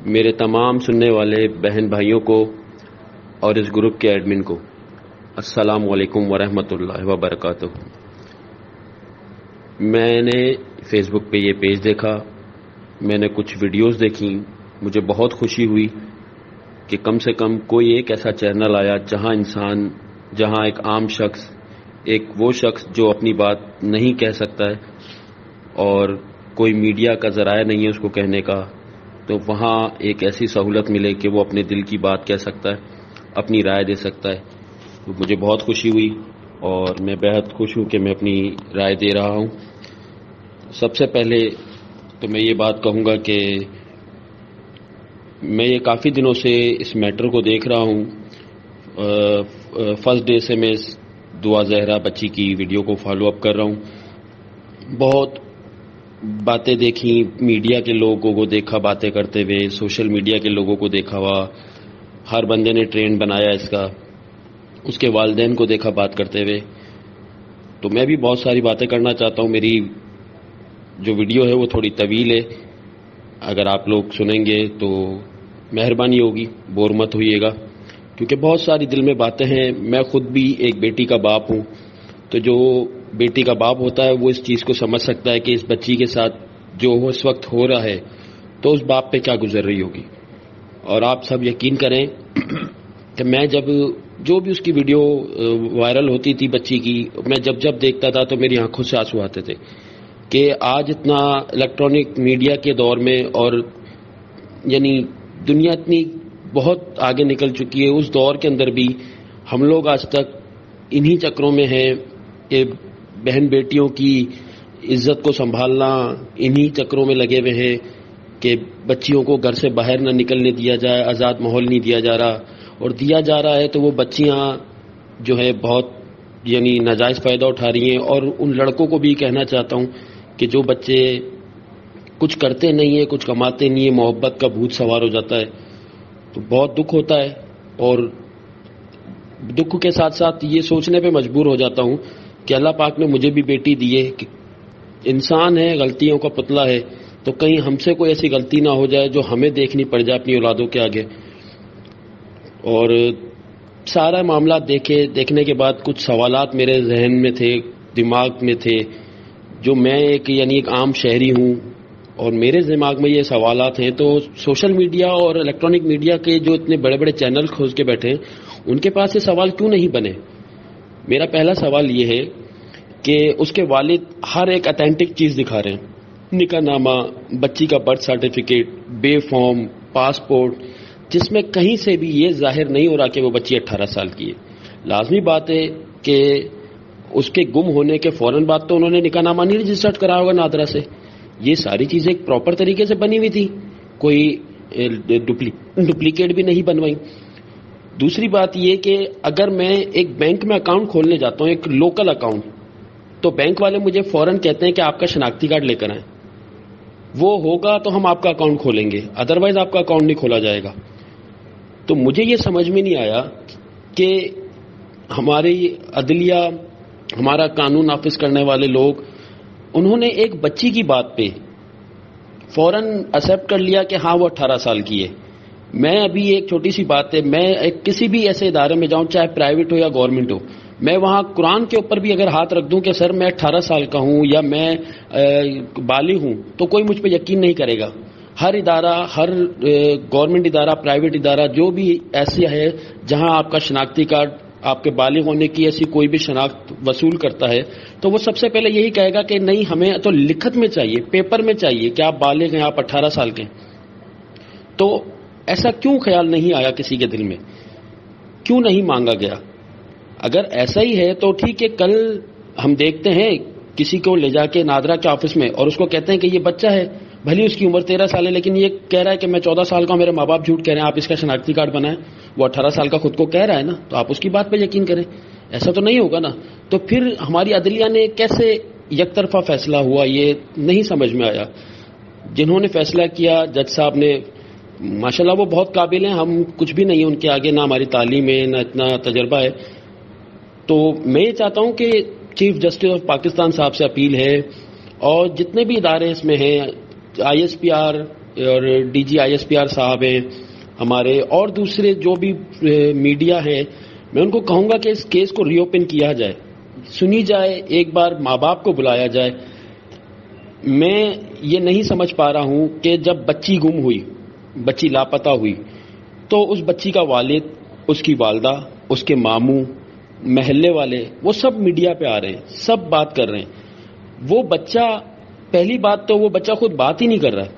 میرے تمام سننے والے بہن بھائیوں کو اور اس گروپ کے ایڈمن کو السلام علیکم ورحمۃ اللہ وبرکاتہ۔ میں نے فیس بک پہ یہ پیج دیکھا، میں نے کچھ ویڈیوز دیکھی، مجھے بہت خوشی ہوئی کہ کم سے کم کوئی ایک ایسا چینل آیا جہاں ایک عام شخص، ایک وہ شخص جو اپنی بات نہیں کہہ سکتا ہے اور کوئی میڈیا کا ذرائع نہیں ہے اس کو کہنے کا، تو وہاں ایک ایسی سہولت ملے کہ وہ اپنے دل کی بات کہہ سکتا ہے، اپنی رائے دے سکتا ہے۔ تو مجھے بہت خوشی ہوئی اور میں بہت خوش ہوں کہ میں اپنی رائے دے رہا ہوں۔ سب سے پہلے تو میں یہ بات کہوں گا کہ میں یہ کافی دنوں سے اس میٹر کو دیکھ رہا ہوں۔ فرسٹ ڈے سے میں اس دعا زہرا بچی کی ویڈیو کو فالو اپ کر رہا ہوں۔ بہت باتیں دیکھی، میڈیا کے لوگوں کو دیکھا باتیں کرتے ہوئے، سوشل میڈیا کے لوگوں کو دیکھا ہوا، ہر بندے نے ٹرینڈ بنایا اس کا، اس کے والدین کو دیکھا بات کرتے ہوئے۔ تو میں بھی بہت ساری باتیں کرنا چاہتا ہوں۔ میری جو ویڈیو ہے وہ تھوڑی طویل ہے، اگر آپ لوگ سنیں گے تو مہربانی ہوگی، بور مت ہوئیے گا، کیونکہ بہت ساری دل میں باتیں ہیں۔ میں خود بھی ایک بیٹی کا باپ ہوں، تو جو بیٹی کا باپ ہوتا ہے وہ اس چیز کو سمجھ سکتا ہے کہ اس بچی کے ساتھ جو اس وقت ہو رہا ہے تو اس باپ پہ کیا گزر رہی ہوگی۔ اور آپ سب یقین کریں کہ میں جو بھی اس کی ویڈیو وائرل ہوتی تھی بچی کی، میں جب دیکھتا تھا تو میری آنکھوں سے آنسو آتے تھے کہ آج اتنا الیکٹرانک میڈیا کے دور میں، اور یعنی دنیا اتنی بہت آگے نکل چکی ہے، اس دور کے اندر بھی ہم لوگ آج تک انہی چکروں میں ہیں کہ بہن بیٹیوں کی عزت کو سنبھالنا، انہی چکروں میں لگے ہوئے ہیں کہ بچیوں کو گھر سے باہر نہ نکلنے دیا جائے، آزاد ماحول نہیں دیا جا رہا، اور دیا جا رہا ہے تو وہ بچیاں جو ہے بہت یعنی ناجائز فائدہ اٹھا رہی ہیں۔ اور ان لڑکوں کو بھی کہنا چاہتا ہوں کہ جو بچے کچھ کرتے نہیں ہیں، کچھ کماتے نہیں ہیں، محبت کا بھوت سوار ہو جاتا ہے تو بہت دکھ ہوتا ہے، اور دکھ کے ساتھ ساتھ یہ سوچنے پہ مجبور ہو جاتا ہوں کہ اللہ پاک نے مجھے بھی بیٹی دی ہے، کہ انسان ہے، غلطیوں کا پتلا ہے، تو کہیں ہم سے کوئی ایسی غلطی نہ ہو جائے جو ہمیں دیکھنی پڑ جائے اپنی اولادوں کے آگے۔ اور سارا معاملات دیکھنے کے بعد کچھ سوالات میرے ذہن میں تھے، دماغ میں تھے، جو میں ایک عام شہری ہوں اور میرے دماغ میں یہ سوالات ہیں، تو سوشل میڈیا اور الیکٹرانک میڈیا کے جو اتنے بڑے بڑے چینل کھول کے بیٹھے ہیں ان کے پاس یہ سوال کیوں نہیں بنے؟ میرا پہلا سوال یہ ہے کہ اس کے والد ہر ایک اتھینٹک چیز دکھا رہے ہیں، نکاح نامہ، بچی کا برتھ سرٹیفکیٹ، بے فارم، پاسپورٹ، جس میں کہیں سے بھی یہ ظاہر نہیں ہو رہا کہ وہ بچی 18 سال کی ہے۔ لازمی بات ہے کہ اس کے گم ہونے کے فوراً بعد تو انہوں نے نکاح نامہ نہیں رجسٹرڈ کرایا ہوگا نادرا سے۔ یہ ساری چیزیں ایک پراپر طریقے سے بنی ہوئی تھی، کوئی ڈپلیکیٹ بھی نہیں بنوائی۔ دوسری بات یہ کہ اگر میں ایک بینک میں اکاؤنٹ کھولنے جاتا ہوں، ایک لوکل اکاؤنٹ، تو بینک والے مجھے فوراً کہتے ہیں کہ آپ کا شناختی کارڈ لے کر آئیں، وہ ہوگا تو ہم آپ کا اکاؤنٹ کھولیں گے، ادروائز آپ کا اکاؤنٹ نہیں کھولا جائے گا۔ تو مجھے یہ سمجھ میں نہیں آیا کہ ہماری عدلیہ، ہمارا قانون نافذ کرنے والے لوگ، انہوں نے ایک بچی کی بات پہ فوراً ایکسیپٹ کر لیا کہ ہاں وہ 18 سال کی ہے۔ میں ابھی ایک چھوٹی سی بات ہے، میں کسی بھی ایسے ادارے میں جاؤں، چاہے پرائیویٹ ہو یا گورنمنٹ ہو، میں وہاں قرآن کے اوپر بھی اگر ہاتھ رکھ دوں کہ سر میں 18 سال کا ہوں یا میں بالغ ہوں، تو کوئی مجھ پہ یقین نہیں کرے گا۔ ہر ادارہ، ہر گورنمنٹ ادارہ، پرائیویٹ ادارہ، جو بھی ایسی ہے جہاں آپ کا شناختی کارڈ، آپ کے بالغ ہونے کی ایسی کوئی بھی شناخت وصول کرتا ہے، تو وہ سب سے پہلے یہی کہے گا کہ نہیں، ہمیں تو لکھت میں چاہیے، پیپر میں چاہیے کہ آپ بالغ ہیں، آپ 18 سال کے ہیں۔ تو ایسا کیوں خیال نہیں آیا کسی کے دل میں؟ کیوں نہیں مانگا گیا؟ اگر ایسا ہی ہے تو ٹھیک ہے، کل ہم دیکھتے ہیں کسی کو لے جا کے نادرا کے آفس میں اور اس کو کہتے ہیں کہ یہ بچہ ہے، بھلی اس کی عمر 13 سال ہے، لیکن یہ کہہ رہا ہے کہ میں 14 سال کا ہوں، میرے ماں باپ جھوٹ کہہ رہے ہیں، آپ اس کا شناختی کارڈ بنائیں۔ وہ 18 سال کا خود کو کہہ رہا ہے نا، تو آپ اس کی بات پہ یقین کریں۔ ایسا تو نہیں ہوگا نا۔ تو پھر ہماری عدلیہ نے کیسے یک طرفہ فیصلہ ہوا، یہ نہیں سمجھ میں آیا۔ جنہوں نے فیصلہ کیا، جج صاحب نے، ماشاءاللہ وہ بہت قابل ہیں، ہم کچھ بھی نہیں ہیں ان کے آگے، نہ ہماری تعلیم ہے نہ اتنا تجربہ ہے۔ تو میں یہ چاہتا ہوں کہ چیف جسٹس آف پاکستان صاحب سے اپیل ہے، اور جتنے بھی ادارے اس میں ہیں، ISPR، اور D G I S P R صاحب ہیں ہمارے، اور دوسرے جو بھی میڈیا ہیں، میں ان کو کہوں گا کہ اس کیس کو ری اوپن کیا جائے، سنی جائے، ایک بار ماں باپ کو بلایا جائے. میں یہ نہیں سمجھ پا رہا ہوں کہ جب بچی گم ہوئی، بچی لاپتہ ہوئی، تو اس بچی کا والد، اس کی والدہ، اس کے ماموں، محلے والے، وہ سب میڈیا پہ آ رہے ہیں، سب بات کر رہے ہیں. وہ بچہ، پہلی بات تو وہ بچہ خود بات ہی نہیں کر رہا ہے.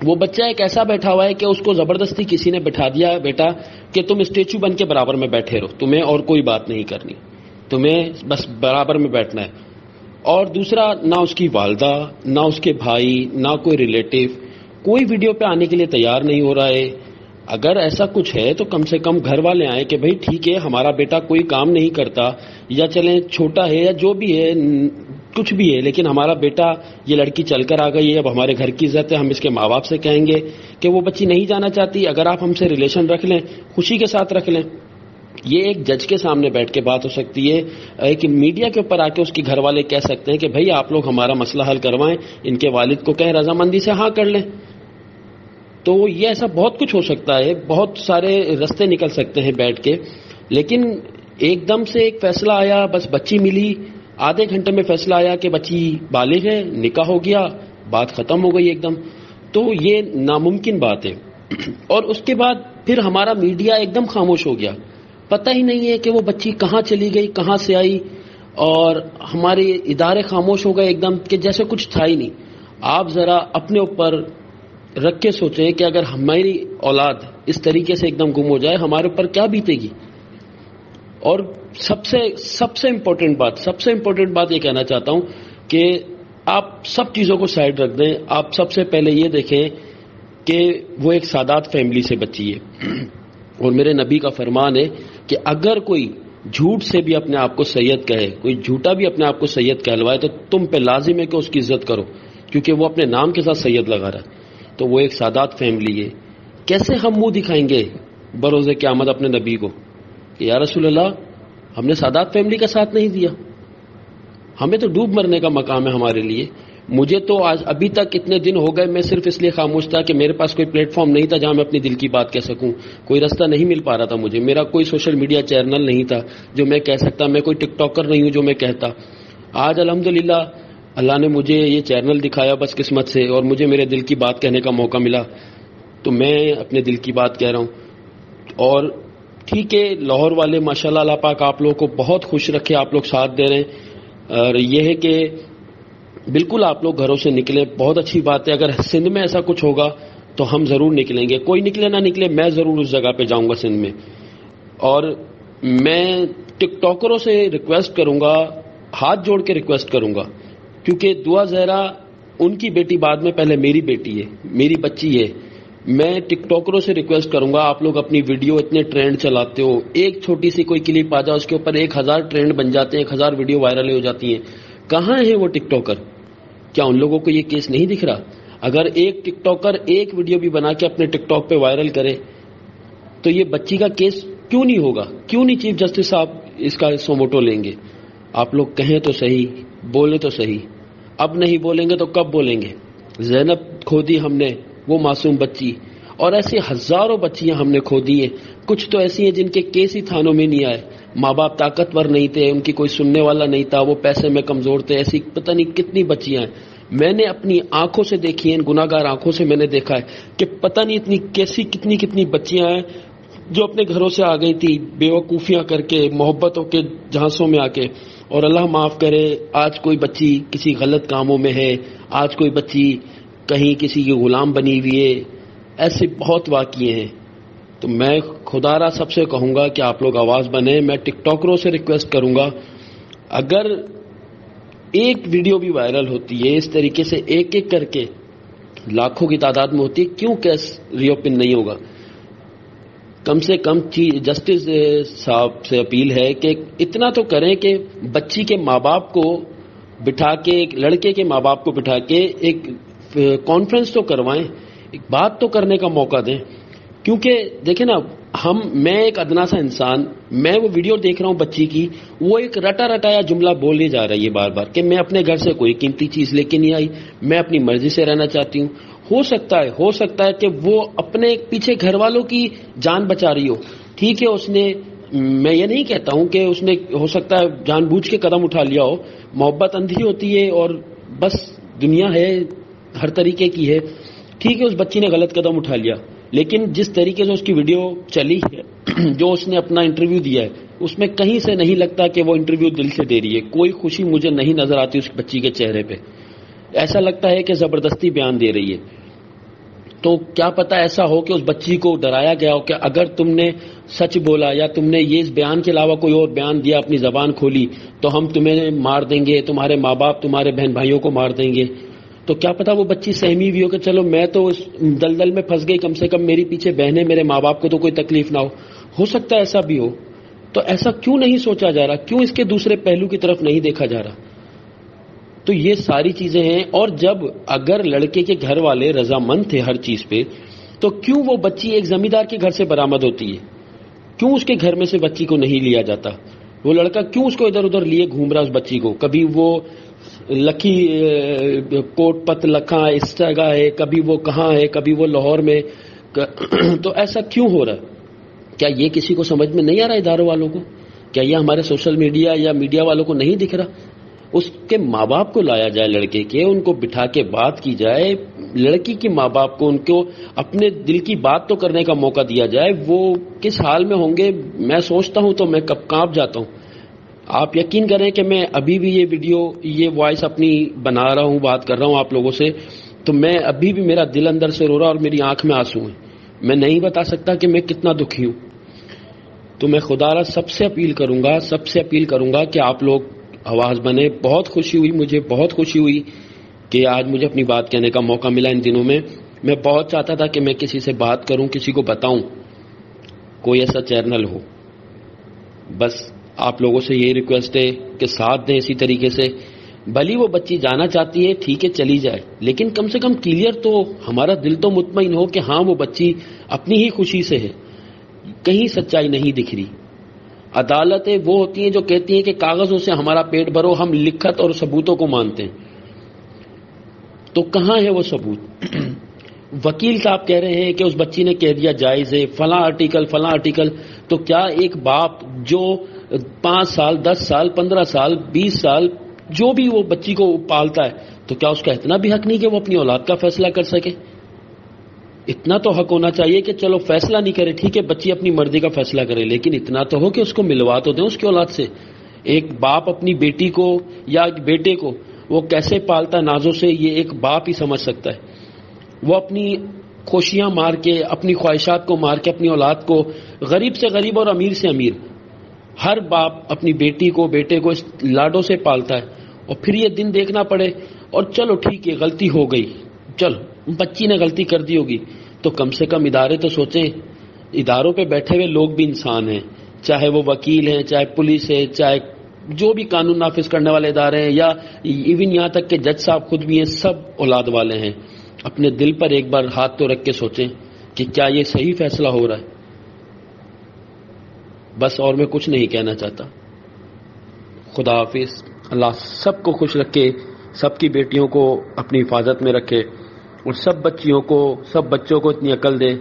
وہ بچہ ایک ایسا بیٹھا ہوا ہے کہ اس کو زبردستی کسی نے بٹھا دیا، بیٹا کہ تم اسٹیچو بن کے برابر میں بیٹھے رہو، تمہیں اور کوئی بات نہیں کرنی، تمہیں بس برابر میں بیٹھنا ہے. اور دوسرا، نہ اس کی والدہ، نہ اس کے بھائی، نہ کوئی ریلیٹو، کوئی ویڈیو پہ آنے کے لیے تیار نہیں ہو رہا ہے. اگر ایسا کچھ ہے تو کم سے کم گھر والے آئیں کہ بھائی ٹھیک ہے، ہمارا بیٹا کوئی کام نہیں کرتا، یا چلیں چھوٹا ہے یا جو بھی ہے، کچھ بھی ہے، لیکن ہمارا بیٹا، یہ لڑکی چل کر آ گئی ہے، اب ہمارے گھر کی عزت ہے، ہم اس کے ماں باپ سے کہیں گے کہ وہ بچی نہیں جانا چاہتی، اگر آپ ہم سے ریلیشن رکھ لیں، خوشی کے ساتھ رکھ لیں. یہ ایک جج کے سامنے بیٹھ کے بات ہو سکتی ہے کہ میڈیا کے اوپر آ کے اس کے گھر والے کہہ سکتے ہیں کہ بھائی آپ لوگ ہمارا مسئلہ حل کروائیں، ان کے والد کو کہیں رضامندی سے ہاں کر لیں. تو یہ ایسا بہت کچھ ہو سکتا ہے، بہت سارے رستے نکل سکتے ہیں بیٹھ کے. لیکن ایک دم سے ایک فیصلہ آیا، بس بچی ملی، آدھے گھنٹے میں فیصلہ آیا کہ بچی بالغ ہے، نکاح ہو گیا، بات ختم ہو گئی ایک دم. تو یہ ناممکن بات ہے. اور اس کے بعد پھر ہمارا میڈیا ایک دم خاموش ہو گیا، پتہ ہی نہیں ہے کہ وہ بچی کہاں چلی گئی، کہاں سے آئی، اور ہمارے ادارے خاموش ہو گئے ایک دم کہ جیسے کچھ تھا ہی نہیں. آپ ذرا اپنے اوپر رکھ کے سوچیں کہ اگر ہماری اولاد اس طریقے سے ایک دم گم ہو جائے، ہمارے اوپر کیا بیتے گی. اور سب سے امپورٹنٹ بات یہ کہنا چاہتا ہوں کہ آپ سب چیزوں کو سائڈ رکھ دیں. آپ سب سے پہلے یہ دیکھیں کہ وہ ایک سادات فیملی سے بچی ہے، اور میرے نبی کا فرمان ہے کہ اگر کوئی جھوٹ سے بھی اپنے آپ کو سید کہے، کوئی جھوٹا بھی اپنے آپ کو سید کہلوائے، تو تم پہ لازم ہے کہ اس کی عزت کرو، کیونکہ وہ اپنے نام کے ساتھ سید لگا رہا ہے. تو وہ ایک سادات فیملی ہے. کیسے ہم منہ دکھائیں گے بروز قیامت اپنے نبی کو کہ یا رسول اللہ، ہم نے سادات فیملی کا ساتھ نہیں دیا، ہمیں تو ڈوب مرنے کا مقام ہے ہمارے لیے. مجھے تو آج ابھی تک اتنے دن ہو گئے، میں صرف اس لیے خاموش تھا کہ میرے پاس کوئی پلیٹ فارم نہیں تھا جہاں میں اپنی دل کی بات کہہ سکوں، کوئی رستہ نہیں مل پا رہا تھا مجھے، میرا کوئی سوشل میڈیا چینل نہیں تھا جو میں کہہ سکتا، میں کوئی ٹک ٹاکر نہیں ہوں جو میں کہتا. آج الحمدللہ اللہ نے مجھے یہ چینل دکھایا بس قسمت سے، اور مجھے میرے دل کی بات کہنے کا موقع ملا، تو میں اپنے دل کی بات کہہ رہا ہوں. اور ٹھیک ہے، لاہور والے ماشاءاللہ اللہ پاک آپ لوگوں کو بہت خوش رکھے، آپ لوگ ساتھ دے رہے ہیں. اور یہ ہے کہ بالکل آپ لوگ گھروں سے نکلیں، بہت اچھی بات ہے. اگر سندھ میں ایسا کچھ ہوگا تو ہم ضرور نکلیں گے، کوئی نکلے نہ نکلے، میں ضرور اس جگہ پہ جاؤں گا سندھ میں. اور میں ٹک ٹاکروں سے ریکویسٹ کروں گا، ہاتھ جوڑ کے ریکویسٹ کروں گا، کیونکہ دعا زہرا ان کی بیٹی بعد میں، پہلے میری بیٹی ہے، میری بچی ہے. میں ٹک ٹاکروں سے ریکویسٹ کروں گا، آپ لوگ اپنی ویڈیو اتنے ٹرینڈ چلاتے ہو، ایک چھوٹی سی کوئی کلپ آ جائے اس کے اوپر 1000 ٹرینڈ بن جاتے ہیں، 1000 ویڈیو وائرل ہو جاتی ہیں. کہاں ہیں وہ ٹک ٹاکر؟ کیا ان لوگوں کو یہ کیس نہیں دکھ رہا؟ اگر ایک ٹک ٹاکر ایک ویڈیو بھی بنا کے اپنے ٹک ٹاک پہ وائرل کرے تو یہ بچی کا کیس کیوں نہیں ہوگا؟ کیوں نہیں چیف جسٹس صاحب اس کا سوموٹو لیں گے؟ آپ لوگ کہیں تو صحیح، بولیں تو صحیح. اب نہیں بولیں گے تو کب بولیں گے؟ زینب کھو دی ہم نے، وہ معصوم بچی، اور ایسی ہزاروں بچیاں ہم نے کھو دی ہیں. کچھ تو ایسی ہیں جن کے کیس ہی تھانوں میں نہیں آئے، ماں باپ طاقتور نہیں تھے، ان کی کوئی سننے والا نہیں تھا، وہ پیسے میں کمزور تھے. ایسی پتہ نہیں کتنی بچیاں ہیں، میں نے اپنی آنکھوں سے دیکھی ہیں، گناہگار آنکھوں سے میں نے دیکھا ہے کہ پتہ نہیں اتنی کیسی کتنی بچیاں ہیں جو اپنے گھروں سے آ گئی تھی بے وقوفیاں کر کے، محبتوں کے جھانسوں میں آ کے. اور اللہ معاف کرے، آج کوئی بچی کسی غلط کاموں میں ہے، آج کوئی بچی کہیں کسی کی غلام بنی ہوئی ہے. ایسے بہت واقعے ہیں. تو میں خدا را سب سے کہوں گا کہ آپ لوگ آواز بنیں. میں ٹک ٹاکروں سے ریکویسٹ کروں گا، اگر ایک ویڈیو بھی وائرل ہوتی ہے اس طریقے سے، ایک ایک کر کے لاکھوں کی تعداد میں ہوتی ہے، کیوں کیس ری اوپن نہیں ہوگا؟ کم سے کم جسٹس صاحب سے اپیل ہے کہ اتنا تو کریں کہ بچی کے ماں باپ کو بٹھا کے، ایک لڑکے کے ماں باپ کو بٹھا کے ایک کانفرنس تو کروائیں، ایک بات تو کرنے کا موقع دیں. کیونکہ دیکھیں نا، میں ایک ادنا سا انسان، میں وہ ویڈیو دیکھ رہا ہوں بچی کی، وہ ایک رٹا رٹایا جملہ بول ہی جا رہا ہے یہ بار بار کہ میں اپنے گھر سے کوئی قیمتی چیز لے کے نہیں آئی، میں اپنی مرضی سے رہنا چاہتی ہوں. ہو سکتا ہے کہ وہ اپنے پیچھے گھر والوں کی جان بچا رہی ہو. ٹھیک ہے اس نے، میں یہ نہیں کہتا ہوں کہ اس نے ہو سکتا ہے جان بوجھ کے قدم اٹھا لیا ہو. محبت اندھی ہوتی ہے اور بس دنیا ہے ہر طریقے کی ہے. ٹھیک ہے اس بچی نے غلط قدم اٹھا لیا، لیکن جس طریقے سے اس کی ویڈیو چلی ہے، جو اس نے اپنا انٹرویو دیا ہے، اس میں کہیں سے نہیں لگتا کہ وہ انٹرویو دل سے دے رہی ہے. کوئی خوشی مجھے نہیں نظر آتی اس بچی کے چہرے پہ. ایسا لگتا ہے کہ زبردستی بیان دے رہی ہے. تو کیا پتا ایسا ہو کہ اس بچی کو ڈرایا گیا ہو کہ اگر تم نے سچ بولا یا تم نے یہ اس بیان کے علاوہ کوئی اور بیان دیا، اپنی زبان کھولی، تو ہم تمہیں مار دیں گے، تمہارے ماں باپ تمہارے بہن بھائیوں کو مار دیں گے. تو کیا پتا وہ بچی سہمی بھی ہو کہ چلو میں تو اس دلدل میں پھنس گئی، کم سے کم میری پیچھے بہنیں، میرے ماں باپ کو تو کوئی تکلیف نہ ہو سکتا ہے ایسا بھی ہو. تو ایسا کیوں نہیں سوچا جا رہا؟ کیوں اس کے دوسرے پہلو کی طرف نہیں دیکھا جا رہا؟ تو یہ ساری چیزیں ہیں. اور جب اگر لڑکے کے گھر والے رضامند تھے ہر چیز پہ، تو کیوں وہ بچی ایک زمیندار کے گھر سے برآمد ہوتی ہے؟ کیوں اس کے گھر میں سے بچی کو نہیں لیا جاتا؟ وہ لڑکا کیوں اس کو ادھر ادھر لیے گھوم رہا اس بچی کو؟ کبھی وہ لکھی کوٹ پت لکھا اس جگہ ہے، کبھی وہ کہاں ہے، کبھی وہ لاہور میں. تو ایسا کیوں ہو رہا ہے؟ کیا یہ کسی کو سمجھ میں نہیں آ رہا اداروں والوں کو؟ کیا یہ ہمارے سوشل میڈیا یا میڈیا والوں کو نہیں دکھ رہا؟ اس کے ماں باپ کو لایا جائے لڑکے کے، ان کو بٹھا کے بات کی جائے. لڑکی کے ماں باپ کو ان کو اپنے دل کی بات تو کرنے کا موقع دیا جائے. وہ کس حال میں ہوں گے میں سوچتا ہوں تو میں کب کانپ جاتا ہوں. آپ یقین کریں کہ میں ابھی بھی یہ ویڈیو، یہ وائس اپنی بنا رہا ہوں، بات کر رہا ہوں آپ لوگوں سے، تو میں ابھی بھی میرا دل اندر سے رو رہا اور میری آنکھ میں آنسو ہیں. میں نہیں بتا سکتا کہ میں کتنا دکھی ہوں. تو میں خدا را سب سے اپیل کروں گا کہ آپ لوگ آواز بنے. بہت خوشی ہوئی، مجھے بہت خوشی ہوئی کہ آج مجھے اپنی بات کہنے کا موقع ملا ان دنوں میں. میں بہت چاہتا تھا کہ میں کسی سے بات کروں، کسی کو بتاؤں، کوئی ایسا چینل ہو. بس آپ لوگوں سے یہی ریکویسٹ ہے کہ ساتھ دیں اسی طریقے سے. بھلی وہ بچی جانا چاہتی ہے، ٹھیک ہے چلی جائے، لیکن کم سے کم کلیئر تو ہمارا دل تو مطمئن ہو کہ ہاں وہ بچی اپنی ہی خوشی سے ہے، کہیں سچائی نہیں دکھ رہی. عدالتیں وہ ہوتی ہیں جو کہتی ہیں کہ کاغذوں سے ہمارا پیٹ بھرو، ہم لکھت اور ثبوتوں کو مانتے ہیں. تو کہاں ہے وہ ثبوت؟ وکیل صاحب کہہ رہے ہیں کہ اس بچی نے کہہ دیا جائز ہے، فلاں آرٹیکل. تو کیا ایک باپ جو 5 سال 10 سال 15 سال 20 سال جو بھی وہ بچی کو پالتا ہے، تو کیا اس کا اتنا بھی حق نہیں کہ وہ اپنی اولاد کا فیصلہ کر سکے؟ اتنا تو حق ہونا چاہیے کہ چلو فیصلہ نہیں کرے، ٹھیک ہے بچی اپنی مرضی کا فیصلہ کرے، لیکن اتنا تو ہو کہ اس کو ملوا تو دیں اس کی اولاد سے. ایک باپ اپنی بیٹی کو یا بیٹے کو وہ کیسے پالتا ہے نازوں سے، یہ ایک باپ ہی سمجھ سکتا ہے. وہ اپنی خوشیاں مار کے، اپنی خواہشات کو مار کے اپنی اولاد کو، غریب سے غریب اور امیر سے امیر، ہر باپ اپنی بیٹی کو بیٹے کو اس لاڈوں سے پالتا ہے. اور پھر یہ دن دیکھنا پڑے. اور چلو ٹھیک ہے غلطی ہو گئی، چلو بچی نے غلطی کر دی ہوگی، تو کم سے کم ادارے تو سوچیں. اداروں پہ بیٹھے ہوئے لوگ بھی انسان ہیں، چاہے وہ وکیل ہیں، چاہے پولیس ہے، چاہے جو بھی قانون نافذ کرنے والے ادارے ہیں، یا ایون یہاں تک کہ جج صاحب خود بھی ہیں، سب اولاد والے ہیں. اپنے دل پر ایک بار ہاتھ تو رکھ کے سوچیں کہ کیا یہ صحیح فیصلہ ہو رہا ہے. بس اور میں کچھ نہیں کہنا چاہتا. خدا حافظ. اللہ سب کو خوش رکھے، سب کی بیٹیوں کو اپنی حفاظت میں رکھے، اور سب بچوں کو اتنی عقل دے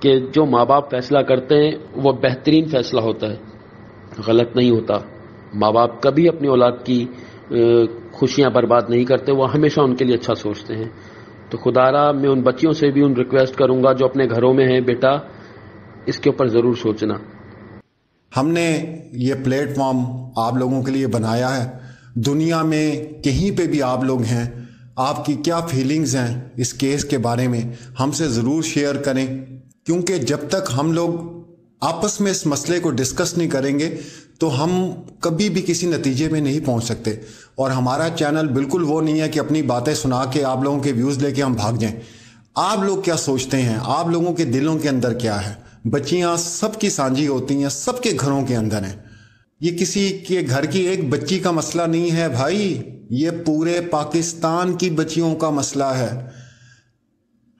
کہ جو ماں باپ فیصلہ کرتے ہیں وہ بہترین فیصلہ ہوتا ہے، غلط نہیں ہوتا. ماں باپ کبھی اپنی اولاد کی خوشیاں برباد نہیں کرتے، وہ ہمیشہ ان کے لیے اچھا سوچتے ہیں. تو خدا را میں ان بچیوں سے بھی ریکویسٹ کروں گا جو اپنے گھروں میں ہیں، بیٹا اس کے اوپر ضرور سوچنا. ہم نے یہ پلیٹ فارم آپ لوگوں کے لیے بنایا ہے. دنیا میں کہیں پہ بھی آپ لوگ ہیں، آپ کی کیا فیلنگز ہیں اس کیس کے بارے میں ہم سے ضرور شیئر کریں، کیونکہ جب تک ہم لوگ آپس میں اس مسئلے کو ڈسکس نہیں کریں گے تو ہم کبھی بھی کسی نتیجے میں نہیں پہنچ سکتے. اور ہمارا چینل بالکل وہ نہیں ہے کہ اپنی باتیں سنا کے آپ لوگوں کے ویوز لے کے ہم بھاگ جائیں. آپ لوگ کیا سوچتے ہیں، آپ لوگوں کے دلوں کے اندر کیا ہے؟ بچیاں سب کی سانجھی ہوتی ہیں، سب کے گھروں کے اندر ہیں. یہ کسی کے گھر کی ایک بچی کا مسئلہ نہیں ہے بھائی، یہ پورے پاکستان کی بچیوں کا مسئلہ ہے.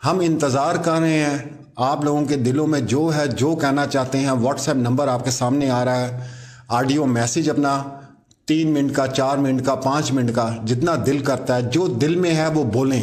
ہم انتظار کر رہے ہیں آپ لوگوں کے دلوں میں جو ہے، جو کہنا چاہتے ہیں. واٹس ایپ نمبر آپ کے سامنے آ رہا ہے، آڈیو میسج اپنا 3 منٹ کا، 4 منٹ کا، 5 منٹ کا، جتنا دل کرتا ہے، جو دل میں ہے وہ بولیں.